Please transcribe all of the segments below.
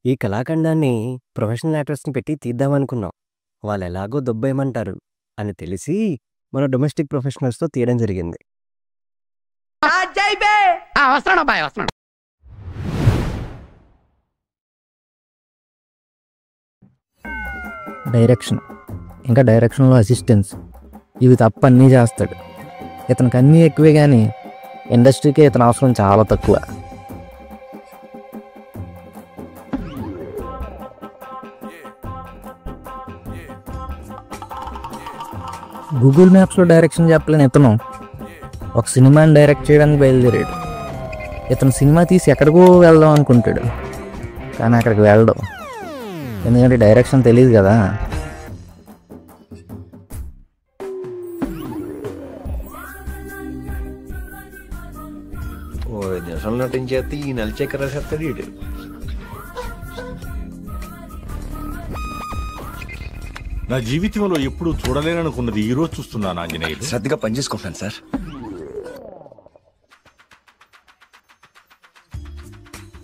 ఈ కళాఖండాన్ని ప్రొఫెషనల్ యాక్టర్స్ని పెట్టి తీద్దామనుకున్నాం. వాళ్ళు ఎలాగో దొబ్బేయమంటారు అని తెలిసి మన డొమెస్టిక్ ప్రొఫెషనల్స్తో తీయడం జరిగింది. డైరెక్షన్, ఇంకా డైరెక్షన్లో అసిస్టెన్స్, ఇవి తప్ప అన్నీ చేస్తాడు. ఇతనికి అన్నీ ఎక్కువే కానీ ఇండస్ట్రీకే ఇతని అవసరం చాలా తక్కువ. గూగుల్ మ్యాప్స్లో డైరెక్షన్ చెప్పలేని ఇతను ఒక సినిమాని డైరెక్ట్ చేయడానికి బయలుదేరాడు. ఇతను సినిమా తీసి ఎక్కడికో వెళ్దాం అనుకుంటాడు, కానీ అక్కడికి వెళ్ళడం, ఎందుకంటే డైరెక్షన్ తెలియదు కదా. నటించేస్తే ఈ నలిచక్కెర చెప్తాడు ఇటు. నా జీవితంలో ఎప్పుడు చూడలేననుకున్నది ఈ రోజు చూస్తున్నాను ఆంజనేయులు. శ్రద్ధగా పనిచేసుకుంటాను సార్.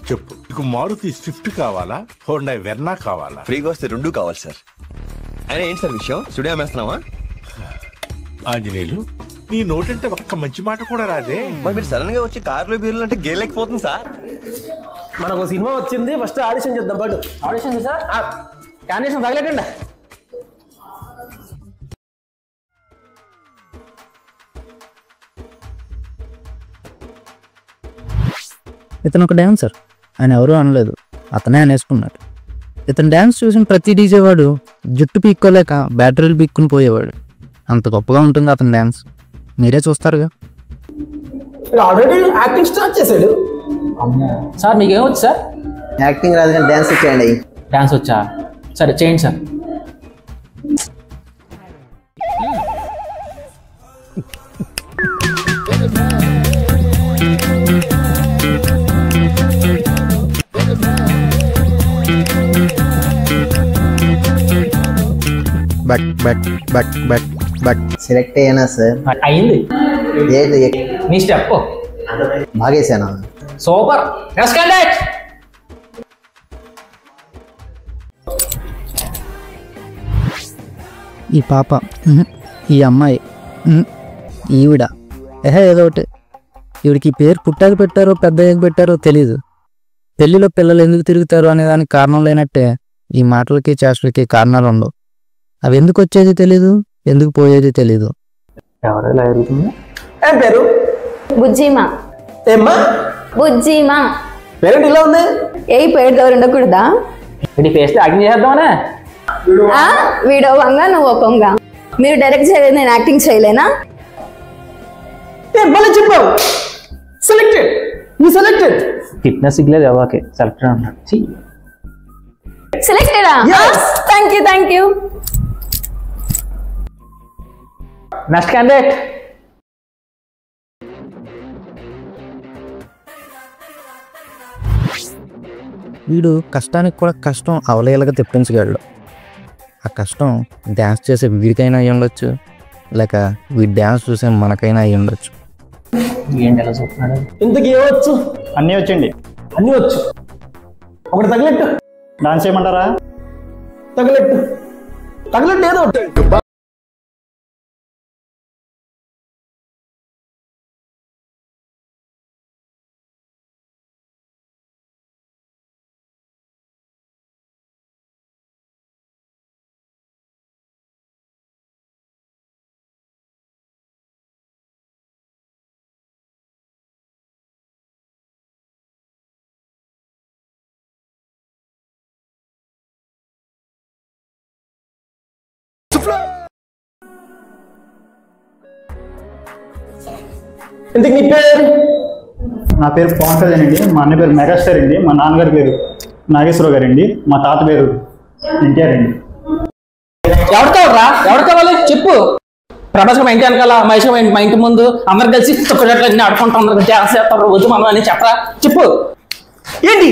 చెప్పు, నీకు మారుతి స్విఫ్ట్ కావాలా, హోండా వెర్నా కావాలా? ఫ్రీగా వస్తే రెండూ కావాలి సార్. అయినా ఏంటి సార్ విషయం, స్టూడియో అమ్మేస్తున్నావా? ఆంజనేయులు, నీ నోటంటే ఒక్క మంచి మాట కూడా రాదే. మరి మీరు సడన్ గా వచ్చి కార్లో బీర్లు అంటే గేలేకపోతుంది సార్. మనకు సినిమా వచ్చింది, ఫస్ట్ ఆడిషన్ చేద్దాం. బట్ ఆడిషన్ సార్ కాండిషన్ తగలేకండి. ఇతను ఒక డ్యాన్సర్, ఆయన ఎవరూ అనలేదు, అతనే అనేసుకున్నాడు. ఇతను డ్యాన్స్ చూసిన ప్రతి డీజే వాడు జుట్టు పీక్కోలేక బ్యాటరీలు పీక్కుని పోయేవాడు. అంత గొప్పగా ఉంటుంది అతని డ్యాన్స్, మీరే చూస్తారుగా. ఆల్రెడీ యాక్టింగ్ స్టార్ట్ చేశాడు. సార్ మీకేమొచ్చు సార్? యాక్టింగ్ రాదు కానీ డ్యాన్స్ చేయండి. డాన్స్ వచ్చా? సరే చేయండి సార్. బట్ సెలెక్ట్ అయ్యానా సార్? అయింది. ఏది నీ స్టెప్ బాగేసానా? సూపర్. ఈ పాప, ఈ అమ్మాయి, ఈవిడ, ఏదో ఒకటి. ఈవిడికి పేరు పుట్టాక పెట్టారో పెద్దయ్యాక పెట్టారో తెలీదు. పెళ్లిలో పిల్లలు ఎందుకు తిరుగుతారు అనే దానికి కారణం లేనట్టే ఈ మాటలకి చేష్టలకి కారణాలు ఉండవు. అవి ఎందుకు వచ్చేది తెలీదు, ఎందుకు పోయేది తెలీదు. ఎవరైనా ఎరుగుతుంది? ఏం పేరు? బుజ్జిమా. ఏమ్మా? బుజ్జిమా. పేరేంటి ఇలా ఉంది? ఏ పేరు దగ్గర ఉండకూడదా? వీడి ఫేస్ లో యాక్టింగ్ చేద్దామనే. వీడో వంగా నువ్వు ఒకంగా. మీరు డైరెక్ట్ చేయలేదు, నేను యాక్టింగ్ చేయలేనా? చెప్పావు. సెలెక్టెడ్. You selected. ఫిట్నెస్ ఇగ్లేదు ఎవరికి సెలెక్టెడ్ అన్నాడు. సెలెక్టెడా? Thank you. Next candidate. వీడు కష్టానికి కూడా కష్టం అవలేలాగా తెప్పించగలడు. ఆ కష్టం డ్యాన్స్ చేసే వీడికైనా అయ్యి ఉండొచ్చు, లేక వీడి డ్యాన్స్ చూసే మనకైనా అయ్యి ఉండొచ్చు. ఏంటి ఎలా చూస్తున్నాడు? ఇంతకీ ఏమొచ్చు? అన్నీ వచ్చండి. అన్నీ వచ్చు. ఒకటి తగిలెట్టు. డాన్స్ చేయమంటారా? తగిలెట్టు ఏదో. ఇంతకు నీ పేరు? నా పేరు పవన్ కళ్యాణ్ అండి. మా అన్న పేరు మెగాస్టార్ అండి. మా నాన్నగారి పేరు నాగేశ్వరరావు గారు అండి. మా తాత పేరు ఎన్టీఆర్ అండి. ఎవరు కావాలి చెప్పు. ప్రభాస్ మా ఇంటి వెనకాల, మహేష్ మా ఇంటి ముందు అందరు కలిసి తొక్కట్లు ఆడుకుంటా ఉన్నారు, డ్యాన్స్ చేస్తారు రోజు మనం అని చెప్పరా? చెప్పు. ఏంటి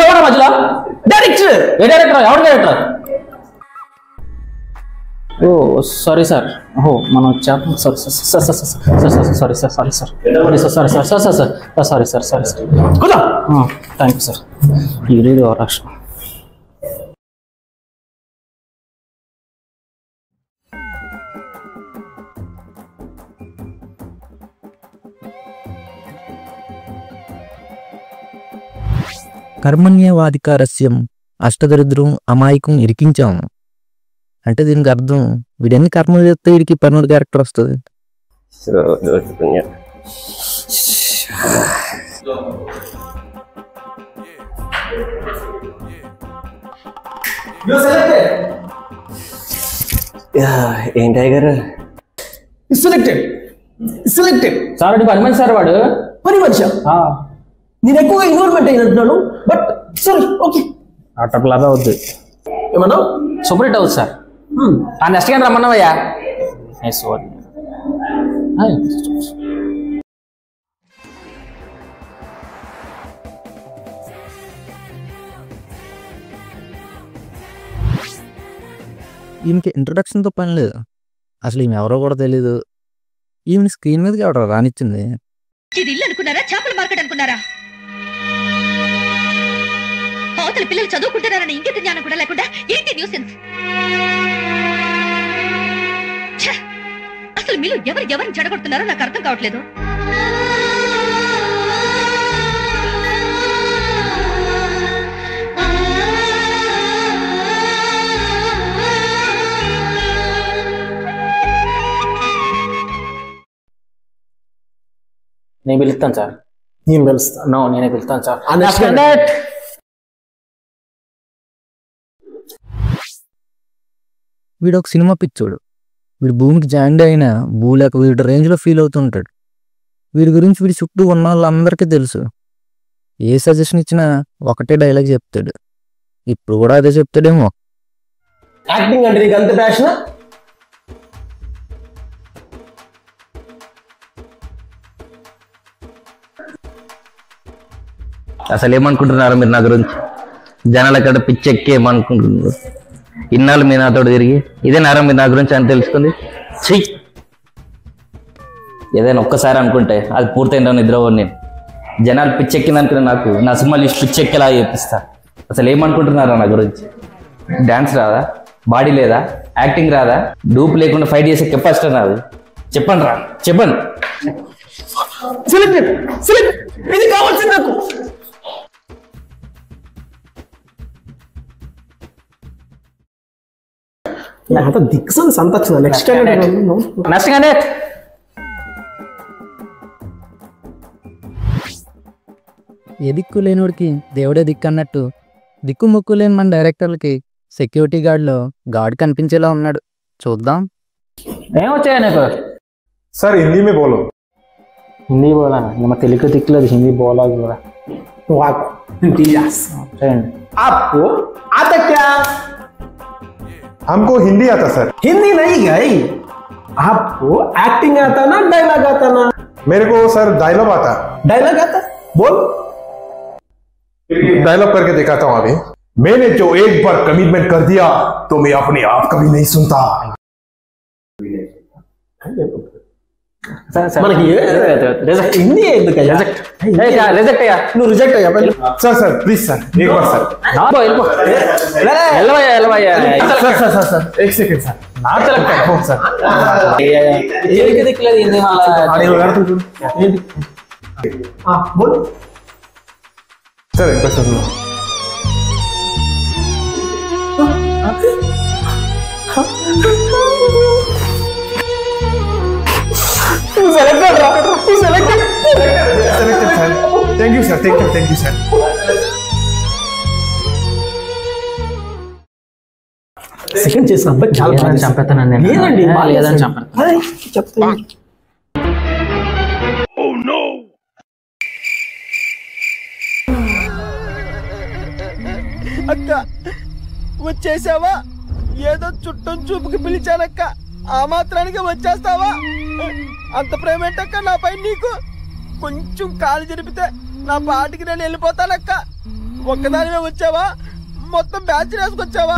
ఎవరా మధ్యలో? డైరెక్టర్. ఏ డైరెక్టర్? ఎవరు డైరెక్టర్? Oh sorry sir. ఓహో మనం చేప sorry sir sorry sir sorry sir sorry sir sorry sir sorry sir sorry sir కుదా. Thank you sir. ఈ రాష్ట్రం కర్మణ్యవాధికారస్యం అష్టదరిద్రం అమాయకం ఇరికించాము అంటే దీనికి అర్థం వీడెన్ని కర్మలు చేస్తే వీడికి పన్నుల క్యారెక్టర్ వస్తుంది. ఏంటి గారు సెలెక్టెడ్ సార్. అది పని మనిషి సార్. వాడు పని మనిషి. నేను ఎక్కువగా ఇన్వాల్వ్మెంట్ అయినట్టున్నాను. But sorry okay. అట్టలాగా అవుద్ది. ఏమన్నా సూపర్ హిట్ అవుతుంది సార్. ఆ నెక్స్ట్ కానీ రమ్మన్నావయ్యా. సారీ. ఈమెకి ఇంట్రొడక్షన్తో పని లేదు. అసలు ఈమె ఎవరో కూడా తెలీదు. ఈమెని స్క్రీన్ మీదకి ఎవడో రానిచ్చింది. ఇది ఇల్లు అనుకున్నారా, చేపల మార్కెట్ అనుకున్నారా? అవతల పిల్లలు చదువుకుంటున్నారని ఇంకెంత జ్ఞానం కూడా లేకుండా ఏంటి న్యూసెన్స్? అసలు మీరు ఎవరిని చెడగొడుతున్నారో నాకు అర్థం కావట్లేదు. నేను పిలుస్తాను సార్. నేను పిలుస్తాను. నో నేనే పిలుస్తాను సార్. వీడు ఒక సినిమా పిచ్చోడు. వీడు భూమికి జాయింట్ అయినా భూలేక వీడి రేంజ్లో ఫీల్ అవుతుంటాడు. వీడి గురించి వీడి చుట్టూ ఉన్న వాళ్ళందరికీ తెలుసు. ఏ సజెషన్ ఇచ్చినా ఒకటే డైలాగ్ చెప్తాడు. ఇప్పుడు కూడా అదే చెప్తాడేమో. యాక్టింగ్ అంటే నీకు అంత ప్యాషన్? అసలు ఏమనుకుంటున్నారు మీరు నా గురించి? జనాల కడ పిచ్చెక్కి ఏమనుకుంటున్నారు? ఇన్నాళ్ళు మీ నాతో తిరిగి ఇదే నేరం మీరు నా గురించి అని తెలుసుకుంది. చెయ్యి ఏదైనా ఒక్కసారి అనుకుంటే అది పూర్తయిందో నిద్రపోను నేను. జనాలు పిచ్చెక్కిందనుకునే నాకు నా సినిమాలు చూసి పిచ్చెక్కేలా చేపిస్తా. అసలు ఏమనుకుంటున్నారా నా గురించి? డాన్స్ రాదా? బాడీ లేదా? యాక్టింగ్ రాదా? డూప్ లేకుండా ఫైట్ చేసే కెపాసిటీ రాదు? చెప్పండి రా, చెప్పండి. ఇది కావాల్సింది నాకు. అంత దిక్సన్ సంతక్షణ. నెక్స్ట్ గానే ఏ దిక్కు లేనివాడికి దేవుడే దిక్కు అన్నట్టు దిక్కు ముక్కు లేని మన డైరెక్టర్లకి సెక్యూరిటీ గార్డ్లో గార్డ్ కనిపించేలా ఉన్నాడు. చూద్దాం. ఏమొచ్చాయా నీకు? सर हिंदी में बोलो. హిందీ బోలా? మా తెలుగు దిక్కులేదు, హిందీ బోలా కూడా. आपको आता क्या? हमको हिंदी आता सर. हिंदी नहीं गई. आपको एक्टिंग आता ना डायलॉग आता ना? मेरे को सर डायलॉग आता. डायलॉग आता? बोल. डायलॉग करके दिखाता हूँ अभी. मैंने जो एक बार कमिटमेंट कर दिया तो मैं अपने आप कभी नहीं सुनता. మనకి హిందీ ఎందుకయ్యా? నువ్వు రిజెక్ట్ అయ్యా. सर सर प्लीज सर एक बार सर. सर सर सर एक सेकंड सर. దిక్కులేదు హిందీ बोल. सर एक बार sir. Selected sir. Thank you sir. Thank you sir. Second చేసిన అబ్బాయి చాలా బాగా చంపేస్తానండి. లేదండి లేదని చంపేస్తాను. చెప్తాను. అక్క వచ్చేసావా? ఏదో చుట్టం చూపుకి పిలిచానక్క, ఆ మాత్రానికి వచ్చేస్తావా? అంత ప్రేమ ఏంటక్క నాపై నీకు? కొంచెం కాలు జరిపితే నా పాటికి నేను వెళ్ళిపోతానక్క. ఒక్కదానివే వచ్చావా? మొత్తం బ్యాచ్ వేసుకొచ్చావా?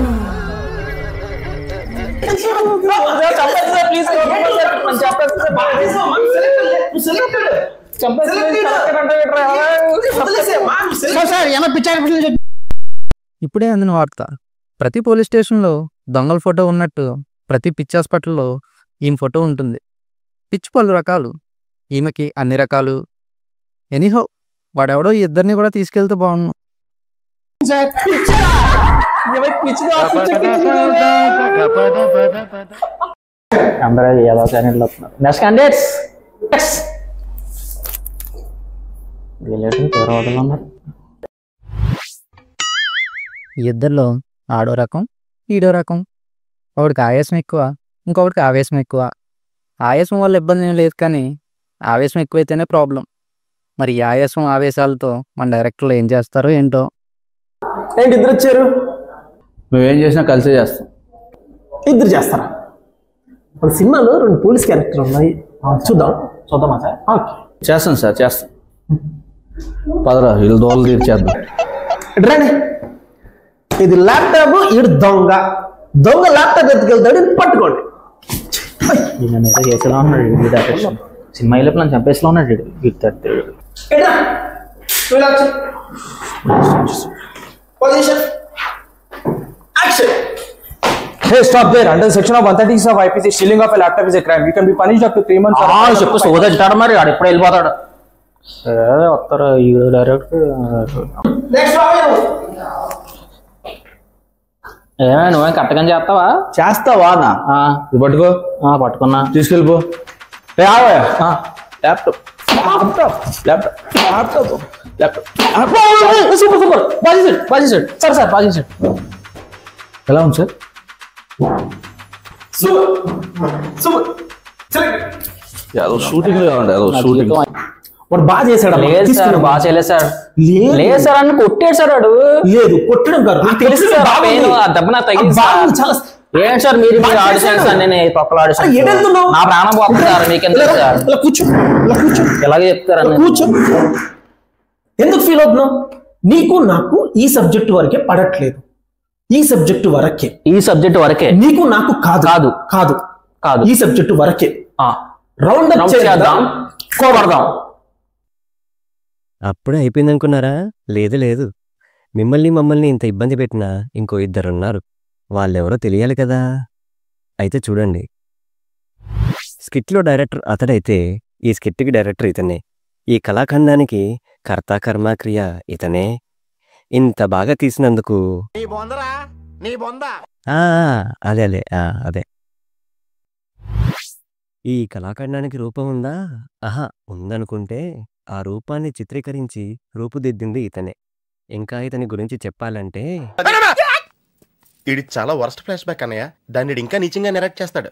ఇప్పుడే అందిన వార్త. ప్రతి పోలీస్ స్టేషన్లో దొంగల ఫోటో ఉన్నట్టు ప్రతి పిచ్చి హాస్పిటల్లో ఈమె ఫోటో ఉంటుంది. పిచ్చి పలు రకాలు, ఈమెకి అన్ని రకాలు. ఎనీహో వాడెవడో ఈ ఇద్దరిని కూడా తీసుకెళ్తే బాగుండు. అందరూ ఏదో ఛానల్ వస్తున్నారు. నెక్స్ట్ క్యాండిడేట్స్ ఈ ఇద్దరిలో ఆడో రకం ఈడో రకం. ఒకడికి ఆయాసం ఎక్కువ, ఇంకొకటికి ఆవేశం ఎక్కువ. ఆయాసం వల్ల ఇబ్బంది ఏం లేదు, కానీ ఆవేశం ఎక్కువైతేనే ప్రాబ్లం. మరి ఈ ఆయాసం ఆవేశాలతో మన డైరెక్టర్లు ఏం చేస్తారో ఏంటో. ఏంటి ఇద్దరు వచ్చారు? మేమేం చేసినా కలిసే చేస్తాం. ఇద్దరు చేస్తారా? మన సినిమాలో 2 పోలీస్ క్యారెక్టర్లు ఉన్నాయి, చూద్దామా సార్? ఓకే, చేస్తాం సార్, చేస్తాం. పదరా వీళ్ళు దోళ్ళు తీర్చేద్దాం. రండి. ఇది ల్యాప్టాప్, ఈడు దొంగ. దొంగ ల్యాప్టాప్ ఎత్తుకెళ్తాడు, పట్టుకోండి. ఏదో చేసేలా ఉన్నాడు సినిమా వెళ్ళి నన్ను చంపేసేలా ఉన్నాడు. Hey, stop there. Under section of 136 of IPC, stealing of a laptop is a crime. You can be punished up to 3 months. చెప్పు సోదాడు మరి ఆడు ఎప్పుడు వెళ్ళిపోతాడు. వస్తారు ఈ డైరెక్ట్. ఏమైనా నువ్వేం కరెక్ట్గా చేస్తావా? చేస్తావా నా పట్టుకో, పట్టుకున్నా, తీసుకెళ్ళిపో. Super బాజేసాడు sir బాజేసాడు. ఎలా ఉంది సార్? షూటింగ్ షూటింగ్ వాడు బాగా చేశాడు. లేదు సార్, బాగా చేయలేదు సార్. లేదు సార్ అని కొట్టాడు సార్. వాడు లేదు కొట్టడం కాదు, తెలుసు సార్. దెబ్బ నా తగ్గింది సార్. ఏంటి సార్ మీరు ఆడిషన్ సార్? నేను తొక్కలు ఆడిషన్, నా ప్రాణం పోతుంది సార్. మీకెందుకు సార్? కూర్చో, ఎలాగే చెప్తారా? కూర్చో. ఎందుకు ఫీల్ అవుతున్నావు? నీకు నాకు ఈ సబ్జెక్ట్ వరకే పడట్లేదు. ఈ సబ్జెక్ట్ వరకే నీకు నాకు కాదు కాదు కాదు కాదు ఈ సబ్జెక్ట్ వరకే. రౌండ్ అప్ చేద్దాం, కోబడదాం. అప్పుడే అయిపోయింది అనుకున్నారా? లేదు లేదు, మమ్మల్ని ఇంత ఇబ్బంది పెట్టినా ఇంకో 2 ఉన్నారు. వాళ్ళెవరో తెలియాలి కదా. అయితే చూడండి, స్కిట్లో డైరెక్టర్ అతడైతే ఈ స్కిట్కి డైరెక్టర్ ఇతనే. ఈ కళాఖండానికి కర్త కర్మ క్రియ ఇతనే. ఇంత బాగా తీసినందుకు అదే ఈ కళాఖండానికి రూపం ఉందా? ఆహా, ఉందనుకుంటే ఆ రూపాన్ని చిత్రీకరించి రూపుదిద్దింది ఇతనే. ఇంకా ఇతని గురించి చెప్పాలంటే ఇది చాలా వర్స్ట్ ఫ్లాష్ బ్యాక్ అన్నయ్య. దాన్ని ఇంకా నీచంగా నెరేట్ చేస్తాడు.